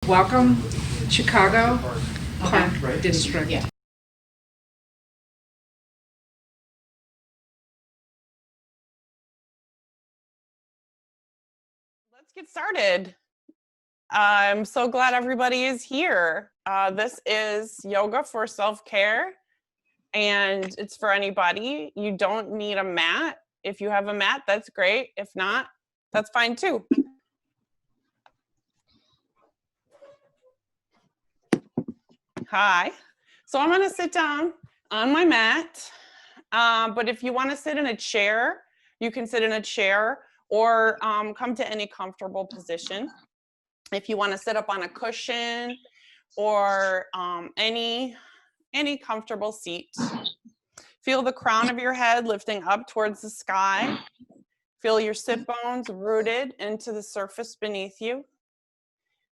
Welcome, Chicago Park Right. District. Yeah. Let's get started. I'm so glad everybody is here. This is yoga for self-care, and it's for anybody. You don't need a mat. If you have a mat, that's great. If not, that's fine too. Hi. So I'm going to sit down on my mat, but if you want to sit in a chair, you can sit in a chair or come to any comfortable position. If you want to sit up on a cushion or any comfortable seat. Feel the crown of your head lifting up towards the sky. Feel your sit bones rooted into the surface beneath you.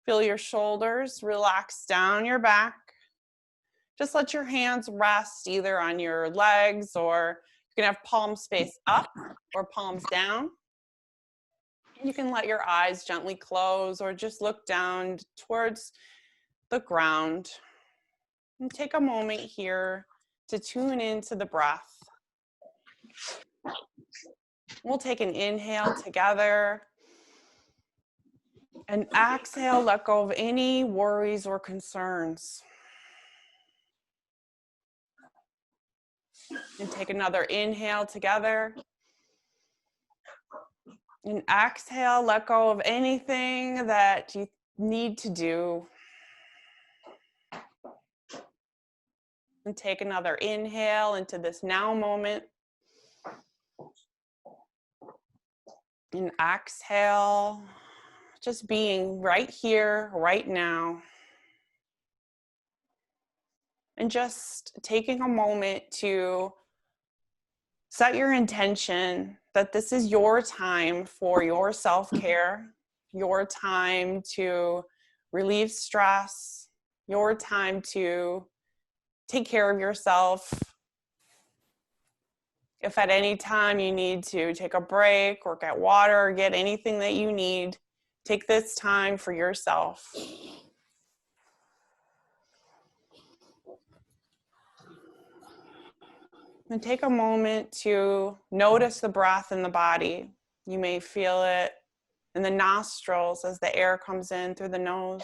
Feel your shoulders relax down your back. Just let your hands rest either on your legs, or you can have palms face up or palms down. You can let your eyes gently close or just look down towards the ground. And take a moment here to tune into the breath. We'll take an inhale together. And exhale, let go of any worries or concerns. And take another inhale together. And exhale, let go of anything that you need to do. And take another inhale into this now moment. And exhale, just being right here, right now. And just taking a moment to set your intention that this is your time for your self-care, your time to relieve stress, your time to take care of yourself. If at any time you need to take a break or get water or get anything that you need, take this time for yourself. And take a moment to notice the breath in the body. You may feel it in the nostrils as the air comes in through the nose.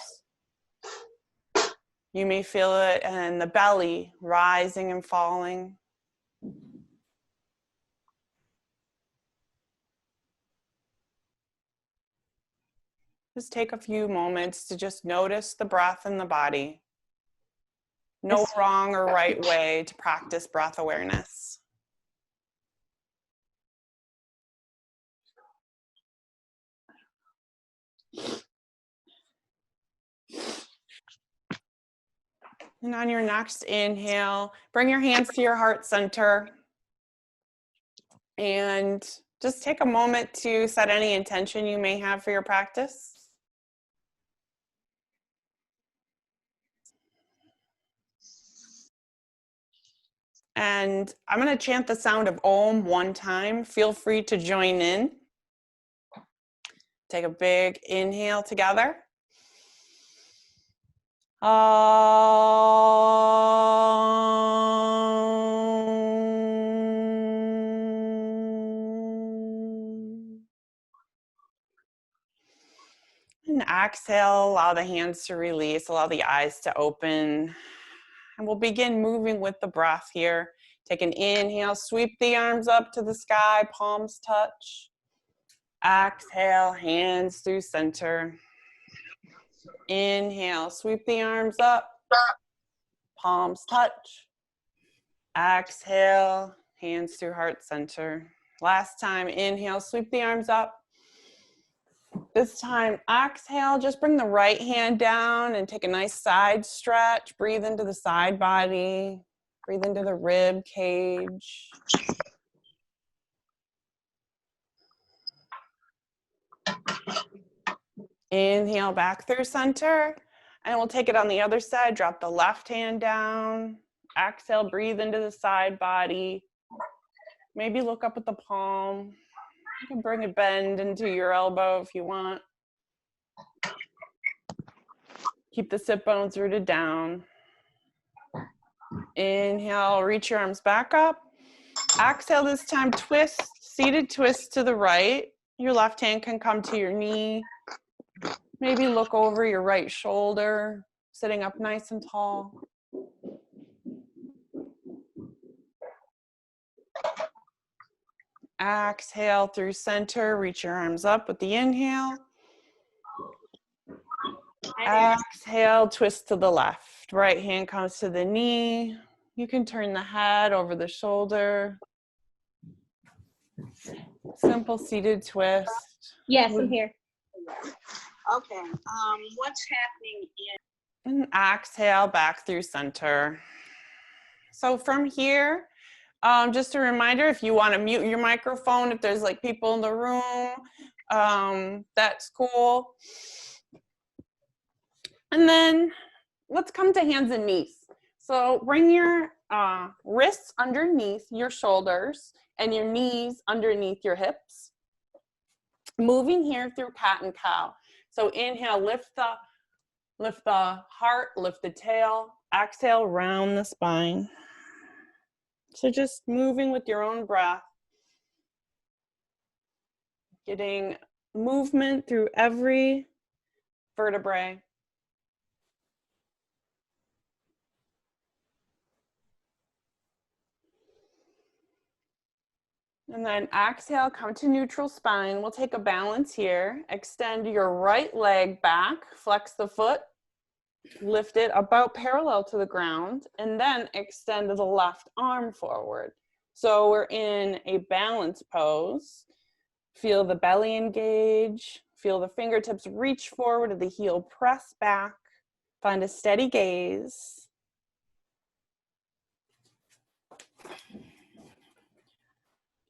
You may feel it in the belly, rising and falling. Just take a few moments to just notice the breath in the body. No wrong or right way to practice breath awareness. And on your next inhale, bring your hands to your heart center. And just take a moment to set any intention you may have for your practice. And I'm going to chant the sound of Om one time. Feel free to join in. Take a big inhale together. And exhale, allow the hands to release, allow the eyes to open. And we'll begin moving with the breath here. Take an inhale, sweep the arms up to the sky, palms touch. Exhale, hands through center. Inhale, sweep the arms up, palms touch. Exhale, hands through heart center. Last time, inhale, sweep the arms up. This time, exhale, just bring the right hand down and take a nice side stretch. Breathe into the side body. Breathe into the rib cage. Inhale back through center. And we'll take it on the other side. Drop the left hand down. Exhale, breathe into the side body. Maybe look up at the palm. You can bring a bend into your elbow if you want. Keep the sit bones rooted down. Inhale, reach your arms back up. Exhale this time, twist, seated twist to the right. Your left hand can come to your knee. Maybe look over your right shoulder, sitting up nice and tall. Exhale through center, reach your arms up with the inhale. Exhale, twist to the left. Right hand comes to the knee. You can turn the head over the shoulder. Simple seated twist. Yes, I'm here. Okay. What's happening And exhale back through center. So from here, just a reminder, if you want to mute your microphone, if there's like people in the room, that's cool. And then let's come to hands and knees. So bring your wrists underneath your shoulders and your knees underneath your hips. Moving here through cat and cow. So inhale, lift the heart, lift the tail. Exhale, round the spine. So just moving with your own breath. Getting movement through every vertebrae. And then exhale, come to neutral spine. We'll take a balance here. Extend your right leg back, flex the foot, lift it about parallel to the ground, and then extend the left arm forward. So we're in a balance pose. Feel the belly engage, feel the fingertips reach forward and the heel press back. Find a steady gaze.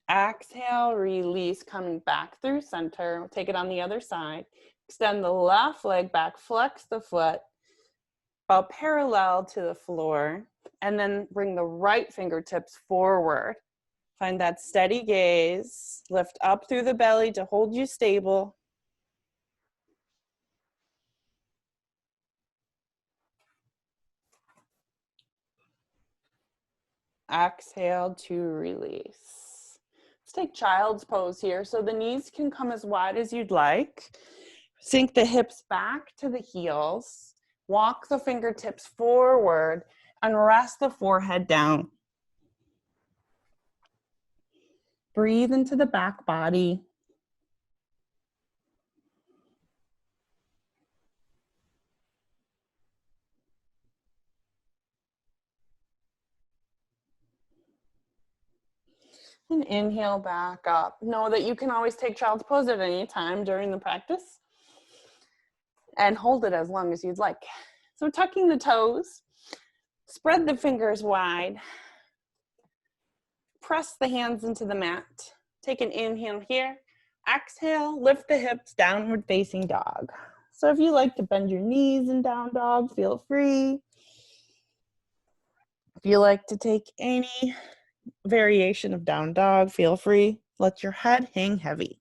Exhale, release, coming back through center. We'll take it on the other side. Extend the left leg back, flex the foot about parallel to the floor, and then bring the right fingertips forward. Find that steady gaze. Lift up through the belly to hold you stable. Exhale to release. Let's take child's pose here. So the knees can come as wide as you'd like. Sink the hips back to the heels. Walk the fingertips forward and rest the forehead down. Breathe into the back body. And inhale back up. Know that you can always take child's pose at any time during the practice and hold it as long as you'd like. So tucking the toes, spread the fingers wide, press the hands into the mat. Take an inhale here. Exhale, lift the hips, downward facing dog. So if you like to bend your knees in down dog, feel free. If you like to take any variation of down dog, feel free. Let your head hang heavy.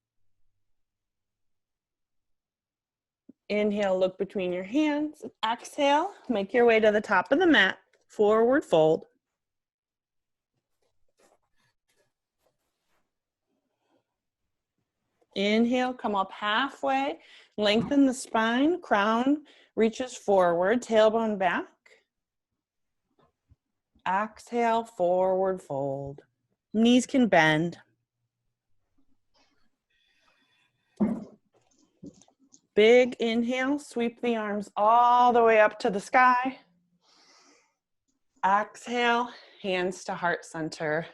Inhale, look between your hands. Exhale, make your way to the top of the mat. Forward fold. Inhale, come up halfway. Lengthen the spine. Crown reaches forward. Tailbone back. Exhale, forward fold. Knees can bend. Big inhale, sweep the arms all the way up to the sky. Exhale, hands to heart center.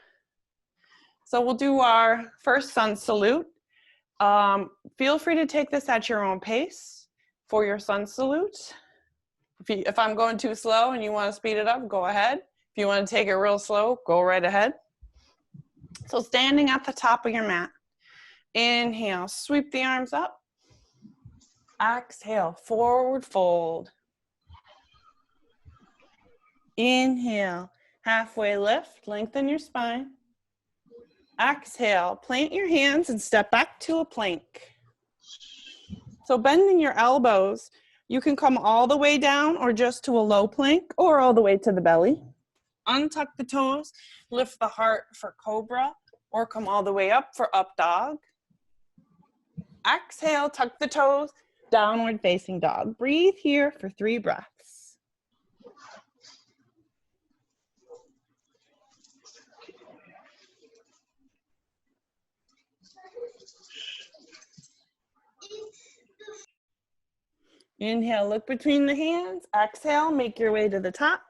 So we'll do our first sun salute. Feel free to take this at your own pace for your sun salute. If I'm going too slow and you want to speed it up, go ahead. If you want to take it real slow, go right ahead. So standing at the top of your mat. Inhale, sweep the arms up. Exhale, forward fold. Inhale, halfway lift, lengthen your spine. Exhale, plant your hands and step back to a plank. So bending your elbows, You can come all the way down or just to a low plank or all the way to the belly. Untuck the toes, lift the heart for cobra, or come all the way up for up dog. Exhale, tuck the toes, downward facing dog. Breathe here for 3 breaths. Inhale, look between the hands. Exhale, make your way to the top.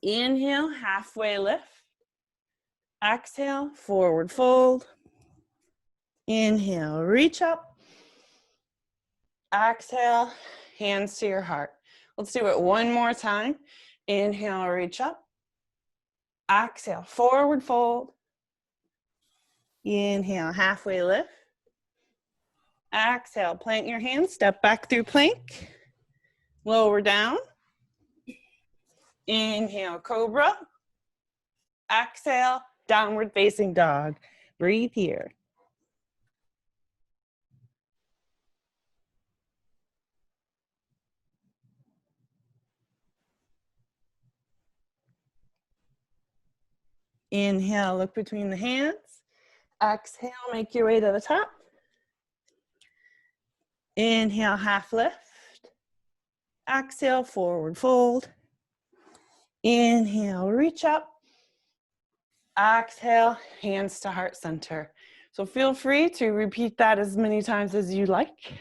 Inhale, halfway lift. Exhale, forward fold. Inhale, reach up. Exhale, hands to your heart. Let's do it one more time. Inhale, reach up. Exhale, forward fold. Inhale, halfway lift. Exhale, plant your hands, step back through plank. Lower down. Inhale, cobra. Exhale, downward facing dog. Breathe here. Inhale, look between the hands. Exhale, make your way to the top. Inhale, half lift. Exhale, forward fold. Inhale, reach up. Exhale, hands to heart center. So feel free to repeat that as many times as you like.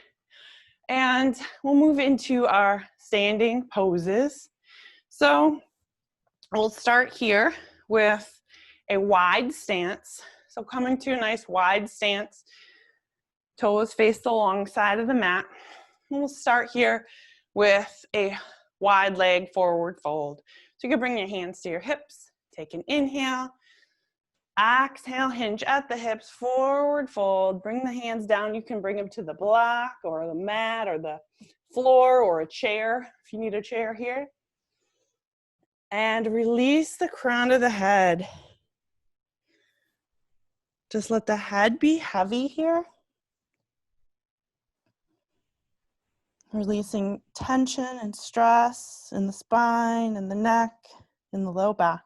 And we'll move into our standing poses. So we'll start here with a wide stance. So coming to a nice wide stance, toes face the long side of the mat. And we'll start here with a wide leg forward fold. So you can bring your hands to your hips, take an inhale, exhale, hinge at the hips, forward fold, bring the hands down. You can bring them to the block or the mat or the floor or a chair if you need a chair here. And release the crown of the head. Just let the head be heavy here. Releasing tension and stress in the spine and the neck and the low back.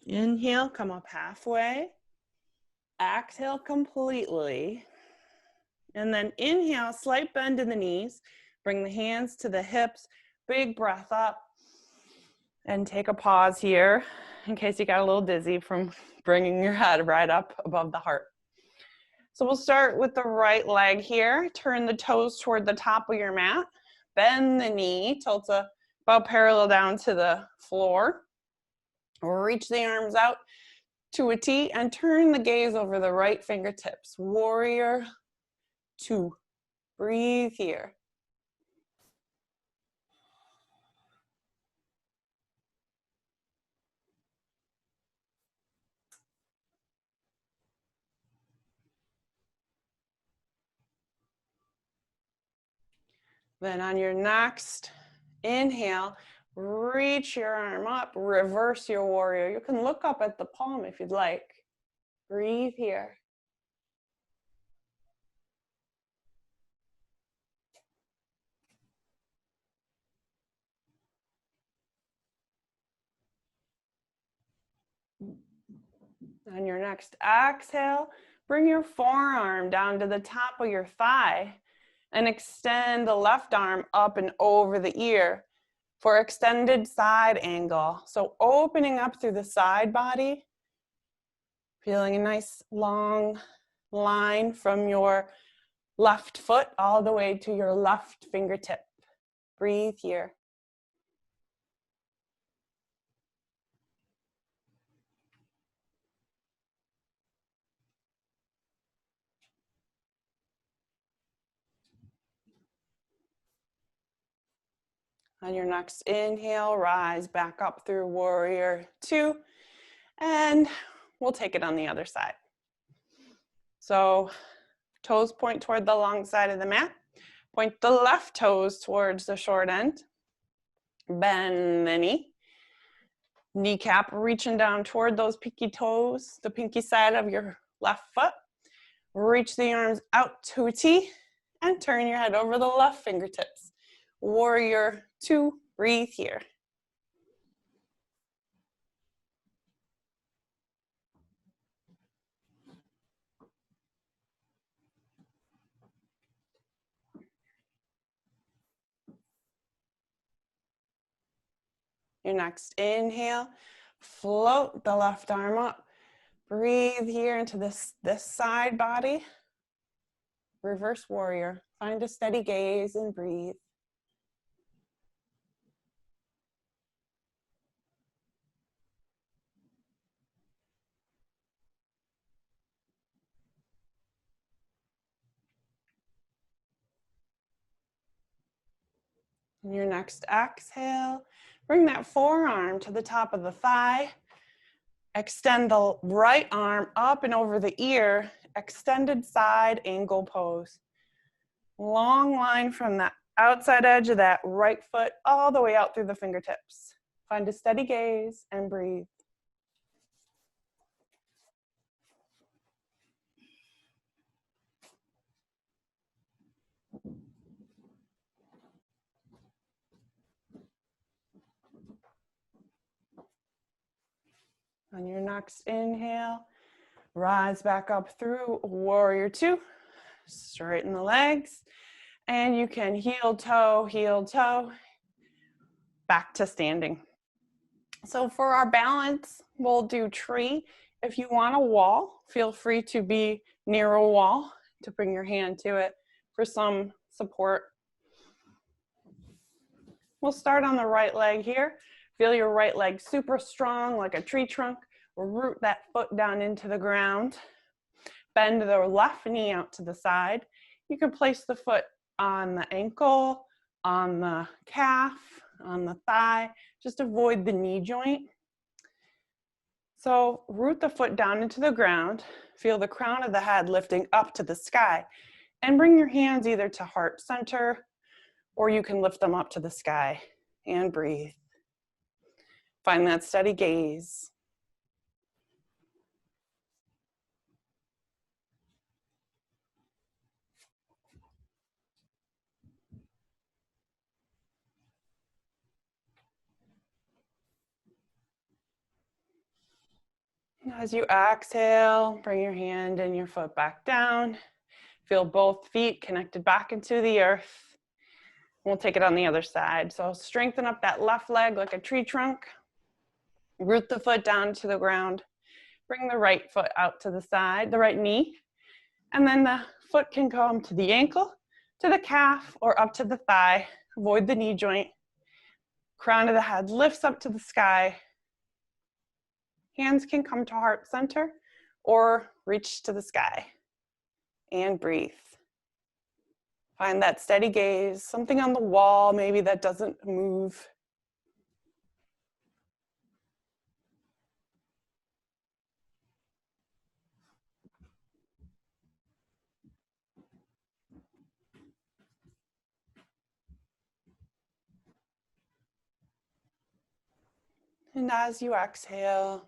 Inhale, come up halfway. Exhale completely. And then inhale, slight bend in the knees. Bring the hands to the hips. Big breath up. And take a pause here in case you got a little dizzy from bringing your head right up above the heart. So we'll start with the right leg here. Turn the toes toward the top of your mat. Bend the knee, tilt about parallel down to the floor. Reach the arms out to a T and turn the gaze over the right fingertips. Warrior 2. Breathe here. Then on your next inhale, reach your arm up, reverse your warrior. You can look up at the palm if you'd like. Breathe here. On your next exhale, bring your forearm down to the top of your thigh and extend the left arm up and over the ear for extended side angle. So opening up through the side body, feeling a nice long line from your left foot all the way to your left fingertip. Breathe here. On your next inhale, rise back up through warrior 2, and we'll take it on the other side. So toes point toward the long side of the mat. Point the left toes towards the short end. Bend the knee. Kneecap reaching down toward those pinky toes, the pinky side of your left foot. Reach the arms out to a T and turn your head over the left fingertips. Warrior 2, breathe here. Your next inhale, float the left arm up. Breathe here into this side body. Reverse warrior. Find a steady gaze and breathe. And your next exhale, bring that forearm to the top of the thigh. Extend the right arm up and over the ear, extended side angle pose. Long line from the outside edge of that right foot all the way out through the fingertips. Find a steady gaze and breathe. On your next inhale, rise back up through warrior 2. Straighten the legs. And you can heel toe, back to standing. So for our balance, we'll do tree. If you want a wall, feel free to be near a wall to bring your hand to it for some support. We'll start on the right leg here. Feel your right leg super strong like a tree trunk. Root that foot down into the ground. Bend the left knee out to the side. You can place the foot on the ankle, on the calf, on the thigh. Just avoid the knee joint. So root the foot down into the ground. Feel the crown of the head lifting up to the sky. And bring your hands either to heart center, or you can lift them up to the sky and breathe. Find that steady gaze. As you exhale, bring your hand and your foot back down. Feel both feet connected back into the earth. We'll take it on the other side. So strengthen up that left leg like a tree trunk. Root the foot down to the ground. Bring the right foot out to the side, the right knee. And then the foot can come to the ankle, to the calf, or up to the thigh. Avoid the knee joint. Crown of the head lifts up to the sky. Hands can come to heart center or reach to the sky. And breathe. Find that steady gaze, something on the wall maybe that doesn't move. And as you exhale,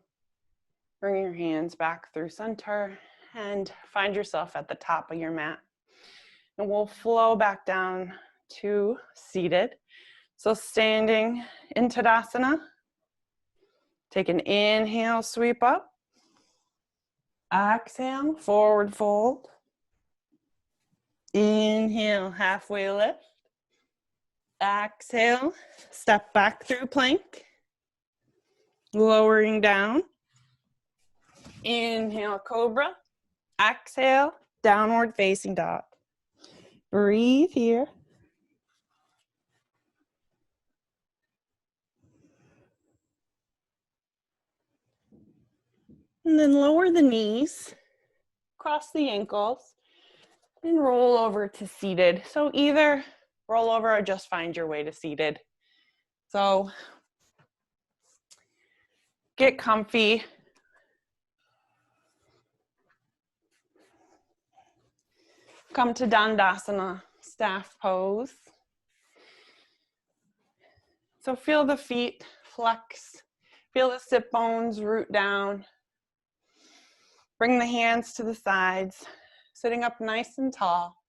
bring your hands back through center and find yourself at the top of your mat. And we'll flow back down to seated. So standing in Tadasana, take an inhale, sweep up. Exhale, forward fold. Inhale, halfway lift. Exhale, step back through plank. Lowering down. Inhale, cobra. Exhale, downward facing dog. Breathe here. And then lower the knees, cross the ankles, and roll over to seated. So either roll over or just find your way to seated. So get comfy. Come to Dandasana, staff pose. So feel the feet flex. Feel the sit bones root down. Bring the hands to the sides, sitting up nice and tall.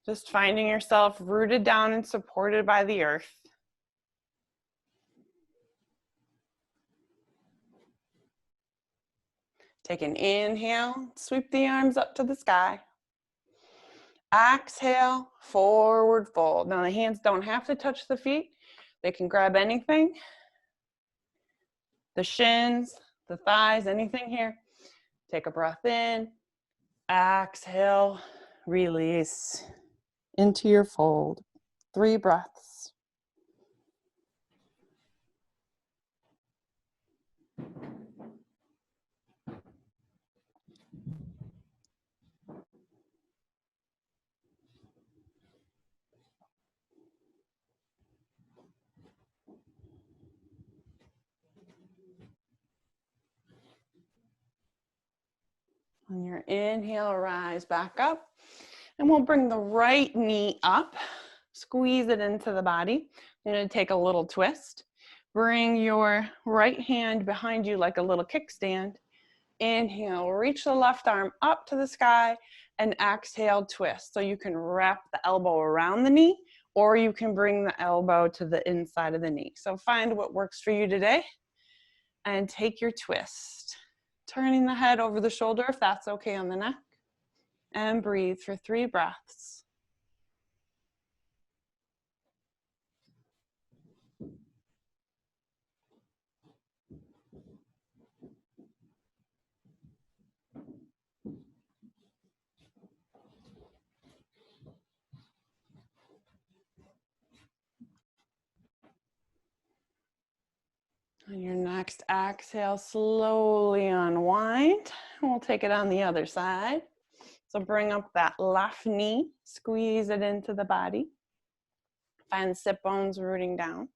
Just finding yourself rooted down and supported by the earth. Take an inhale, sweep the arms up to the sky. Exhale, forward fold. Now the hands don't have to touch the feet. They can grab anything. The shins, the thighs, anything here. Take a breath in. Exhale, release into your fold. 3 breaths. On your inhale, rise back up. And we'll bring the right knee up. Squeeze it into the body. I'm going to take a little twist. Bring your right hand behind you like a little kickstand. Inhale, reach the left arm up to the sky, and exhale, twist. So you can wrap the elbow around the knee, or you can bring the elbow to the inside of the knee. So find what works for you today, and take your twist. Turning the head over the shoulder if that's okay on the neck, and breathe for 3 breaths. On your next exhale, slowly unwind. And we'll take it on the other side. So bring up that left knee, squeeze it into the body. Find sit bones rooting down.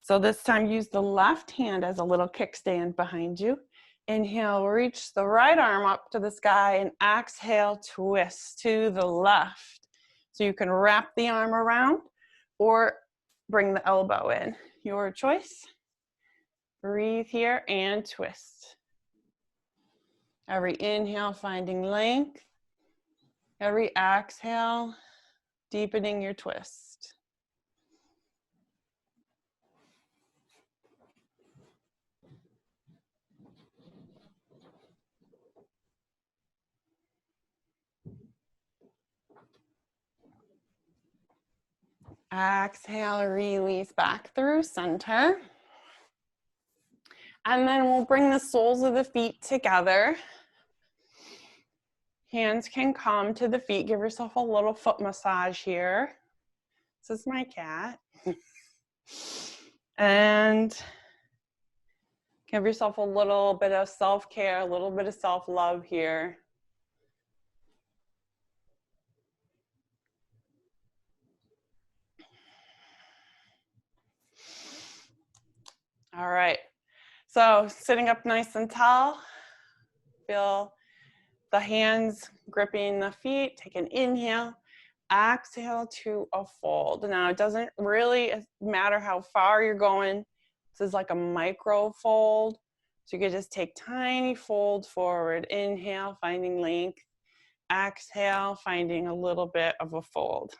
So this time use the left hand as a little kickstand behind you. Inhale, reach the right arm up to the sky, and exhale, twist to the left. So you can wrap the arm around or bring the elbow in. Your choice. Breathe here and twist. Every inhale, finding length. Every exhale, deepening your twist. Exhale, release back through center. And then we'll bring the soles of the feet together. Hands can come to the feet. Give yourself a little foot massage here. This is my cat. And give yourself a little bit of self-care, a little bit of self-love here. All right. So sitting up nice and tall, feel the hands gripping the feet. Take an inhale, exhale to a fold. Now it doesn't really matter how far you're going. This is like a micro fold. So you could just take tiny folds forward. Inhale, finding length. Exhale, finding a little bit of a fold.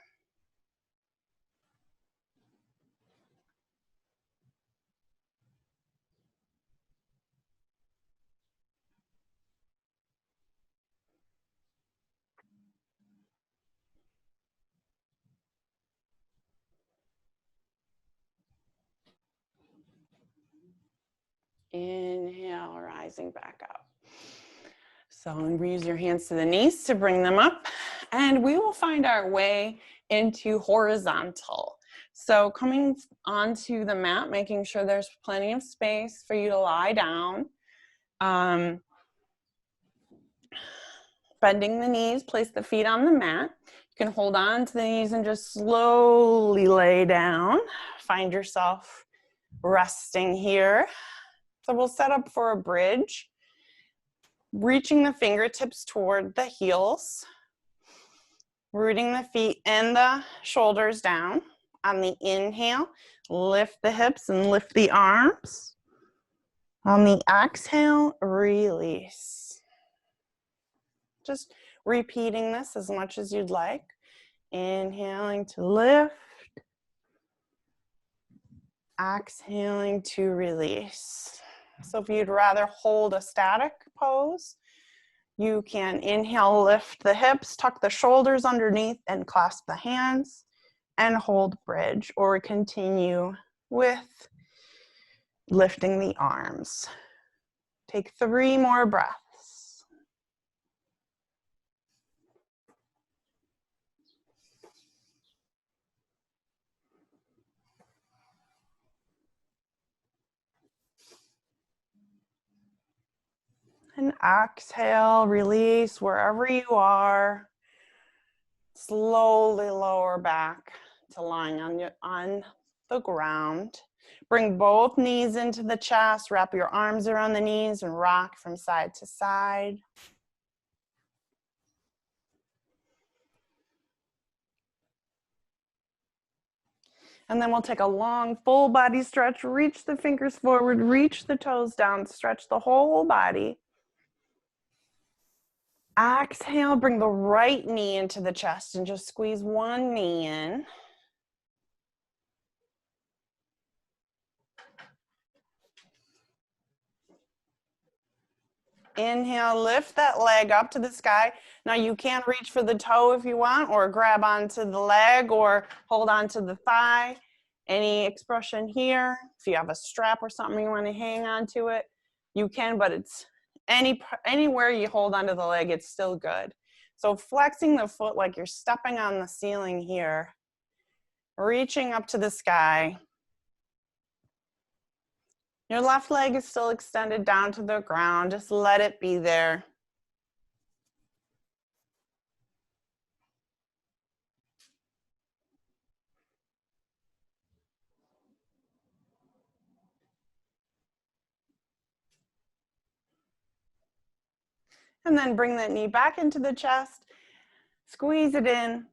Inhale, rising back up. So use your hands to the knees to bring them up, and we will find our way into horizontal. So coming onto the mat, making sure there's plenty of space for you to lie down. Bending the knees, place the feet on the mat. You can hold on to the knees and just slowly lay down. Find yourself resting here. So we'll set up for a bridge. Reaching the fingertips toward the heels. Rooting the feet and the shoulders down. On the inhale, lift the hips and lift the arms. On the exhale, release. Just repeating this as much as you'd like. Inhaling to lift. Exhaling to release. So if you'd rather hold a static pose, you can inhale, lift the hips, tuck the shoulders underneath and clasp the hands and hold bridge, or continue with lifting the arms. Take 3 more breaths. And exhale, release wherever you are. Slowly lower back to lying on the ground. Bring both knees into the chest, wrap your arms around the knees and rock from side to side. And then we'll take a long full body stretch, reach the fingers forward, reach the toes down, stretch the whole body. Exhale, bring the right knee into the chest and just squeeze one knee in. Inhale, lift that leg up to the sky. Now you can reach for the toe if you want, or grab onto the leg, or hold onto the thigh. Any expression here. If you have a strap or something you want to hang onto it, you can, but it's anywhere you hold onto the leg, it's still good. So flexing the foot like you're stepping on the ceiling here, reaching up to the sky. Your left leg is still extended down to the ground. Just let it be there. And then bring that knee back into the chest, squeeze it in,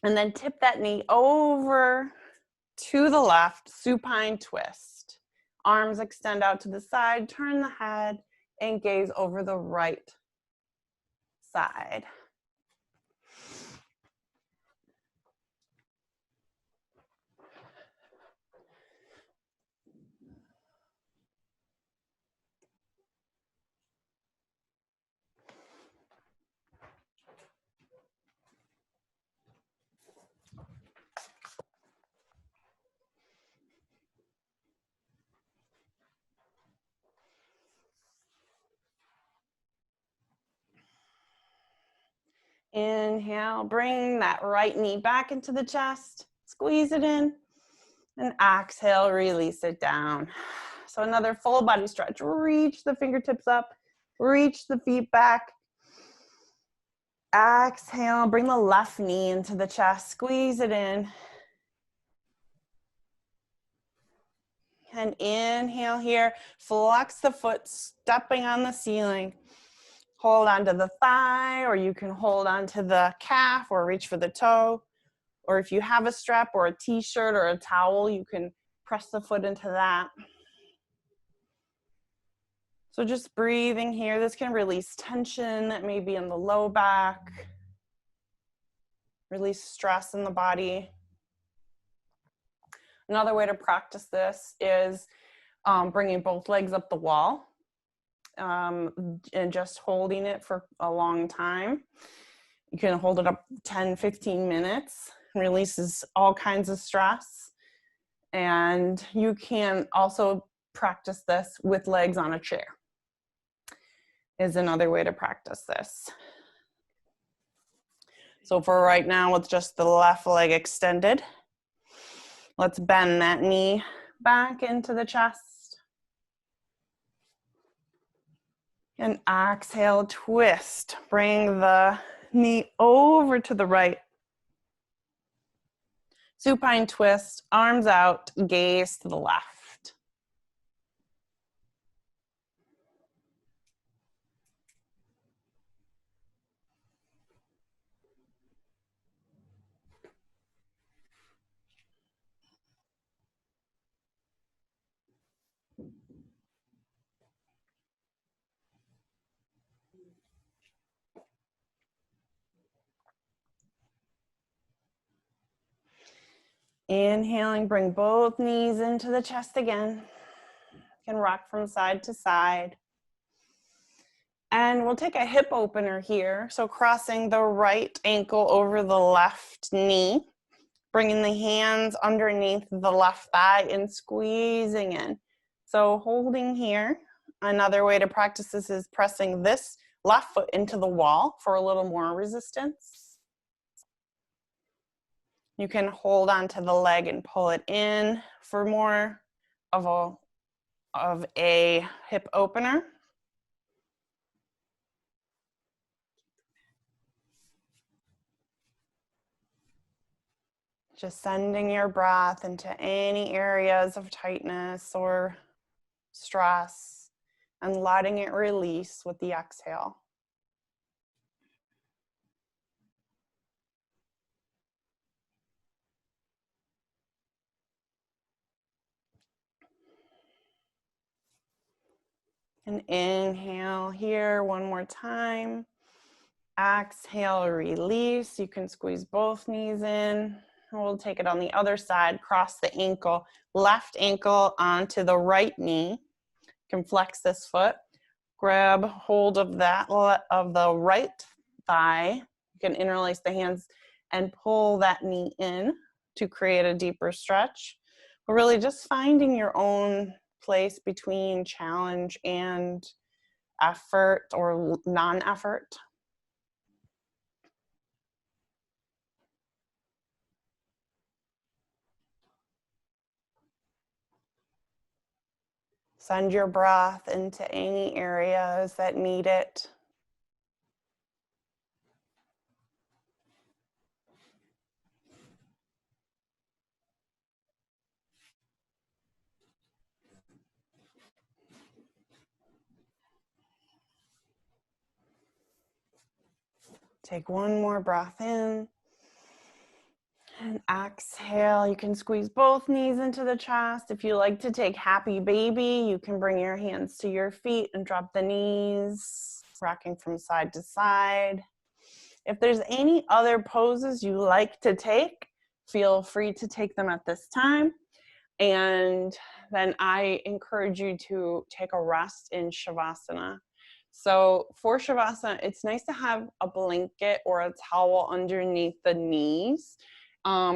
and then tip that knee over to the left, supine twist. Arms extend out to the side, turn the head, and gaze over the right side. Inhale, bring that right knee back into the chest, squeeze it in, and exhale, release it down. So another full body stretch. Reach the fingertips up, reach the feet back. Exhale, bring the left knee into the chest, squeeze it in. And inhale here, flex the foot, stepping on the ceiling. Hold onto the thigh, or you can hold onto the calf or reach for the toe. Or if you have a strap or a t-shirt or a towel, you can press the foot into that. So just breathing here. This can release tension that may be in the low back. Release stress in the body. Another way to practice this is bringing both legs up the wall. And just holding it for a long time. You can hold it up 10, 15 minutes, releases all kinds of stress. And you can also practice this with legs on a chair, is another way to practice this. So for right now, with just the left leg extended, let's bend that knee back into the chest. And exhale, twist. Bring the knee over to the right. Supine twist, arms out, gaze to the left. Inhaling, bring both knees into the chest again. You can rock from side to side. And we'll take a hip opener here. So crossing the right ankle over the left knee, bringing the hands underneath the left thigh and squeezing in. So holding here. Another way to practice this is pressing this left foot into the wall for a little more resistance. You can hold onto the leg and pull it in for more of a hip opener. Just sending your breath into any areas of tightness or stress and letting it release with the exhale. And inhale here one more time. Exhale, release. You can squeeze both knees in. We'll take it on the other side. Cross the ankle, left ankle onto the right knee. You can flex this foot. Grab hold of that, of the right thigh. You can interlace the hands and pull that knee in to create a deeper stretch. But really just finding your own place between challenge and effort or non-effort. Send your breath into any areas that need it. Take one more breath in. And exhale, you can squeeze both knees into the chest. If you like to take happy baby, you can bring your hands to your feet and drop the knees, rocking from side to side. If there's any other poses you like to take, feel free to take them at this time. And then I encourage you to take a rest in shavasana. So for shavasana, it's nice to have a blanket or a towel underneath the knees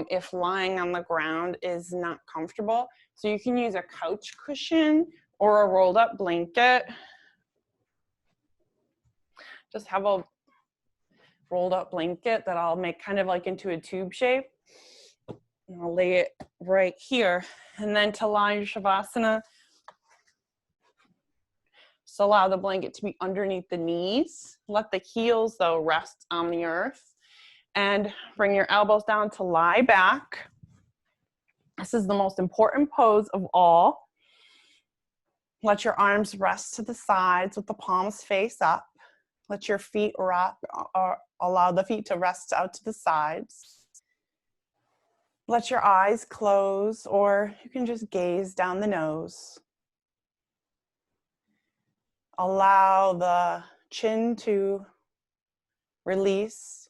if lying on the ground is not comfortable. So you can use a couch cushion or a rolled up blanket. Just have a rolled up blanket that I'll make kind of like into a tube shape. And I'll lay it right here. And then to lie in shavasana, just allow the blanket to be underneath the knees. Let the heels, though, rest on the earth. And bring your elbows down to lie back. This is the most important pose of all. Let your arms rest to the sides with the palms face up. Let your feet rock, or allow the feet to rest out to the sides. Let your eyes close, or you can just gaze down the nose. Allow the chin to release.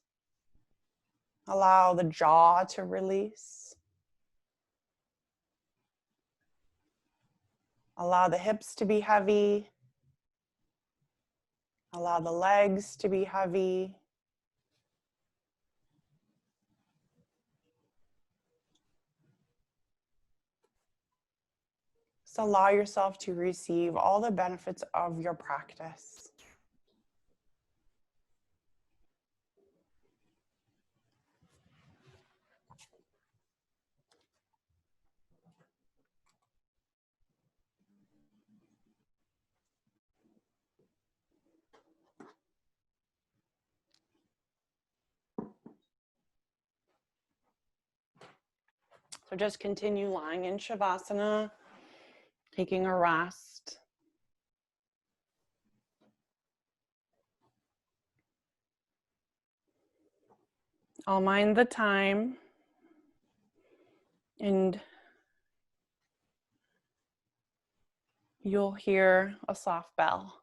Allow the jaw to release. Allow the hips to be heavy. Allow the legs to be heavy. Just allow yourself to receive all the benefits of your practice. So just continue lying in shavasana, taking a rest. I'll mind the time, and you'll hear a soft bell.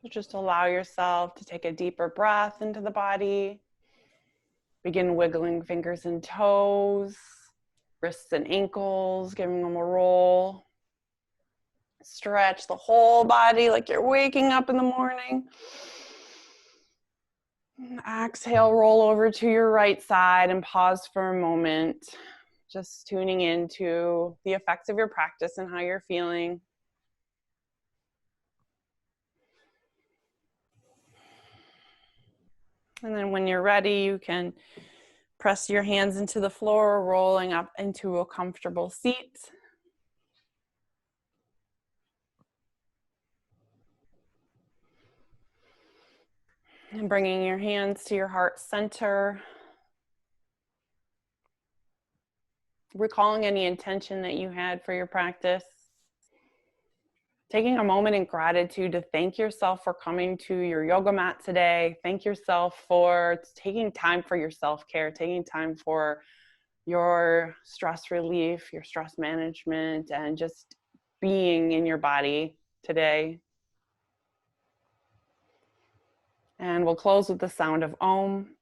So just allow yourself to take a deeper breath into the body. Begin wiggling fingers and toes, wrists and ankles, giving them a roll. Stretch the whole body like you're waking up in the morning. Exhale, roll over to your right side and pause for a moment. Just tuning into the effects of your practice and how you're feeling. And then when you're ready, you can press your hands into the floor, rolling up into a comfortable seat. And bringing your hands to your heart center. Recalling any intention that you had for your practice. Taking a moment in gratitude to thank yourself for coming to your yoga mat today. Thank yourself for taking time for your self-care, taking time for your stress relief, your stress management, and just being in your body today. And we'll close with the sound of Om.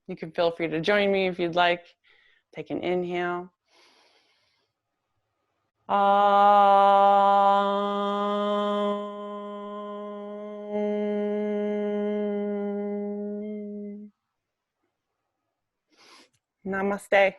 You can feel free to join me if you'd like. Take an inhale. Namaste.